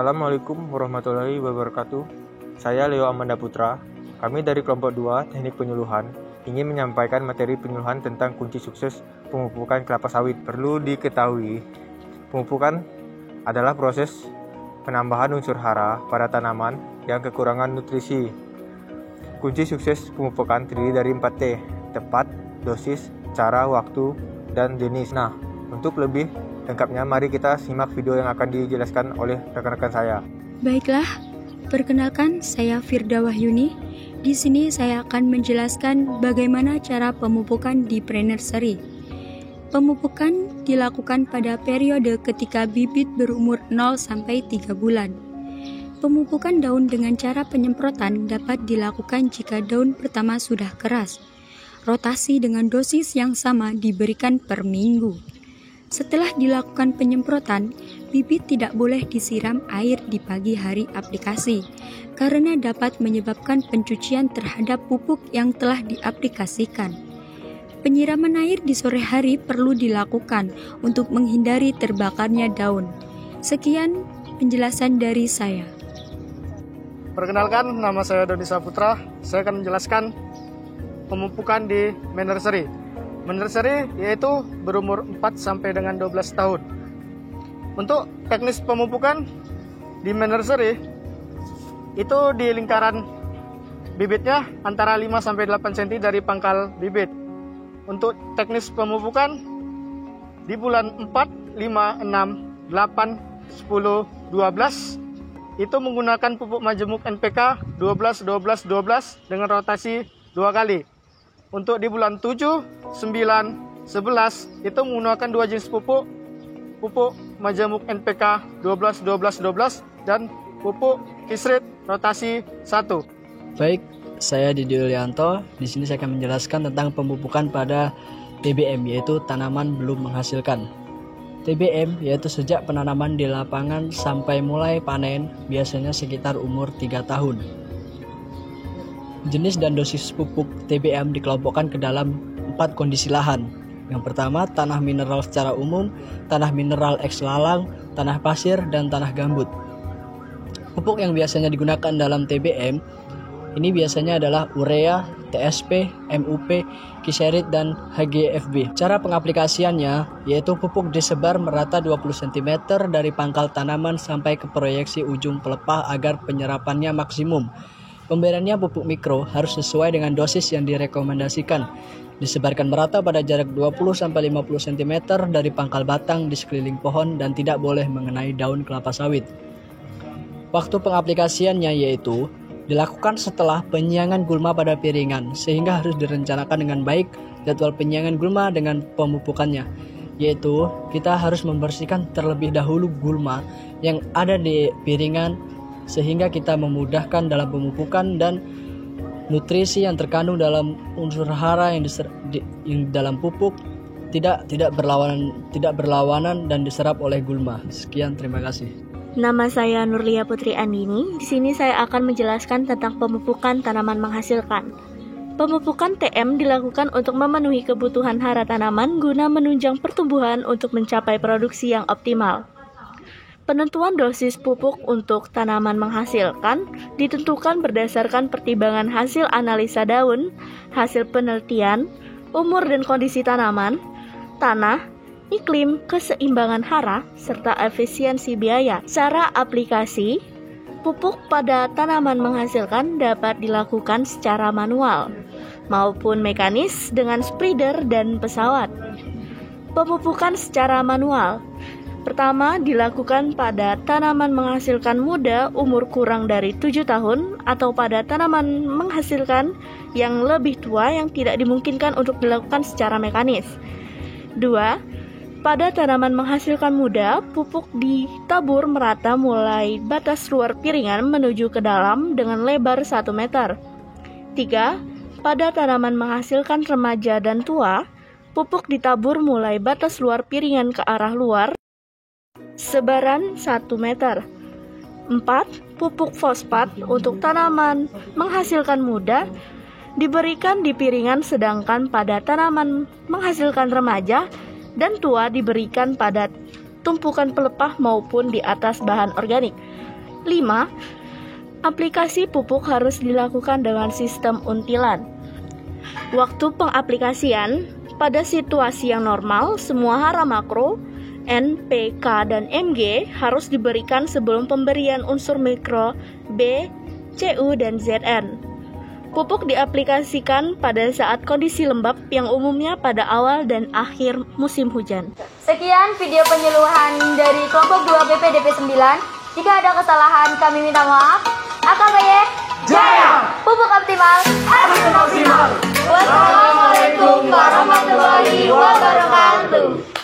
Assalamualaikum warahmatullahi wabarakatuh. Saya Leo Amanda Putra. Kami dari kelompok 2 Teknik Penyuluhan ingin menyampaikan materi penyuluhan tentang kunci sukses pemupukan kelapa sawit. Perlu diketahui, pemupukan adalah proses penambahan unsur hara pada tanaman yang kekurangan nutrisi. Kunci sukses pemupukan terdiri dari 4T: tepat, dosis, cara, waktu, dan jenis. Nah, untuk lebih lengkapnya, mari kita simak video yang akan dijelaskan oleh rekan-rekan saya. Baiklah, perkenalkan saya Firda Wahyuni. Di sini saya akan menjelaskan bagaimana cara pemupukan di pre-nursery. Pemupukan dilakukan pada periode ketika bibit berumur 0-3 bulan. Pemupukan daun dengan cara penyemprotan dapat dilakukan jika daun pertama sudah keras. Rotasi dengan dosis yang sama diberikan per minggu. Setelah dilakukan penyemprotan, bibit tidak boleh disiram air di pagi hari aplikasi karena dapat menyebabkan pencucian terhadap pupuk yang telah diaplikasikan. Penyiraman air di sore hari perlu dilakukan untuk menghindari terbakarnya daun. Sekian penjelasan dari saya. Perkenalkan, nama saya Doni Saputra. Saya akan menjelaskan pemupukan di nursery. Nursery yaitu berumur 4 sampai dengan 12 tahun. Untuk teknis pemupukan di nursery itu di lingkaran bibitnya antara 5 sampai 8 cm dari pangkal bibit. Untuk teknis pemupukan di bulan 4, 5, 6, 8, 10, 12 itu menggunakan pupuk majemuk NPK 12 12 12 dengan rotasi 2 kali. Untuk di bulan 7, 9, 11 itu menggunakan 2 jenis pupuk majemuk NPK 12 12 12 dan pupuk Kisrit rotasi 1. Baik, saya Didi Yulianto. Di sini saya akan menjelaskan tentang pemupukan pada TBM, yaitu tanaman belum menghasilkan. TBM yaitu sejak penanaman di lapangan sampai mulai panen, biasanya sekitar umur 3 tahun. Jenis dan dosis pupuk TBM dikelompokkan ke dalam 4 kondisi lahan. Yang pertama, tanah mineral secara umum, tanah mineral eks lalang, tanah pasir, dan tanah gambut. Pupuk yang biasanya digunakan dalam TBM ini biasanya adalah urea, TSP, MUP, Kiserit, dan HGFB. Cara pengaplikasiannya yaitu pupuk disebar merata 20 cm dari pangkal tanaman sampai ke proyeksi ujung pelepah agar penyerapannya maksimum. Pemberiannya pupuk mikro harus sesuai dengan dosis yang direkomendasikan. Disebarkan merata pada jarak 20-50 cm dari pangkal batang di sekeliling pohon dan tidak boleh mengenai daun kelapa sawit. Waktu pengaplikasiannya yaitu dilakukan setelah penyiangan gulma pada piringan, sehingga harus direncanakan dengan baik jadwal penyiangan gulma dengan pemupukannya, yaitu kita harus membersihkan terlebih dahulu gulma yang ada di piringan sehingga kita memudahkan dalam pemupukan dan nutrisi yang terkandung dalam unsur hara yang dalam pupuk tidak berlawanan dan diserap oleh gulma. Sekian, terima kasih. Nama saya Nurlia Putri Andini. Di sini saya akan menjelaskan tentang pemupukan tanaman menghasilkan. Pemupukan TM dilakukan untuk memenuhi kebutuhan hara tanaman guna menunjang pertumbuhan untuk mencapai produksi yang optimal. Penentuan dosis pupuk untuk tanaman menghasilkan ditentukan berdasarkan pertimbangan hasil analisa daun, hasil penelitian, umur dan kondisi tanaman, tanah, iklim, keseimbangan hara, serta efisiensi biaya. Cara aplikasi pupuk pada tanaman menghasilkan dapat dilakukan secara manual maupun mekanis dengan spreader dan pesawat. Pemupukan secara manual pertama dilakukan pada tanaman menghasilkan muda umur kurang dari 7 tahun atau pada tanaman menghasilkan yang lebih tua yang tidak dimungkinkan untuk dilakukan secara mekanis. 2. Pada tanaman menghasilkan muda, pupuk ditabur merata mulai batas luar piringan menuju ke dalam dengan lebar 1 meter. 3. Pada tanaman menghasilkan remaja dan tua, pupuk ditabur mulai batas luar piringan ke arah luar sebaran 1 meter. 4. Pupuk fosfat untuk tanaman menghasilkan muda diberikan di piringan, sedangkan pada tanaman menghasilkan remaja dan tua diberikan pada tumpukan pelepah maupun di atas bahan organik. 5. Aplikasi pupuk harus dilakukan dengan sistem untilan. Waktu pengaplikasian, pada situasi yang normal, semua hara makro, N, P, K, dan Mg harus diberikan sebelum pemberian unsur mikro B, Cu, dan Zn. Pupuk diaplikasikan pada saat kondisi lembab yang umumnya pada awal dan akhir musim hujan. Sekian video penyuluhan dari kelompok 2 BPDP 9. Jika ada kesalahan, kami minta maaf. AKBY Jaya! Pupuk optimal, aksi maksimal. Wassalamualaikum warahmatullahi wabarakatuh.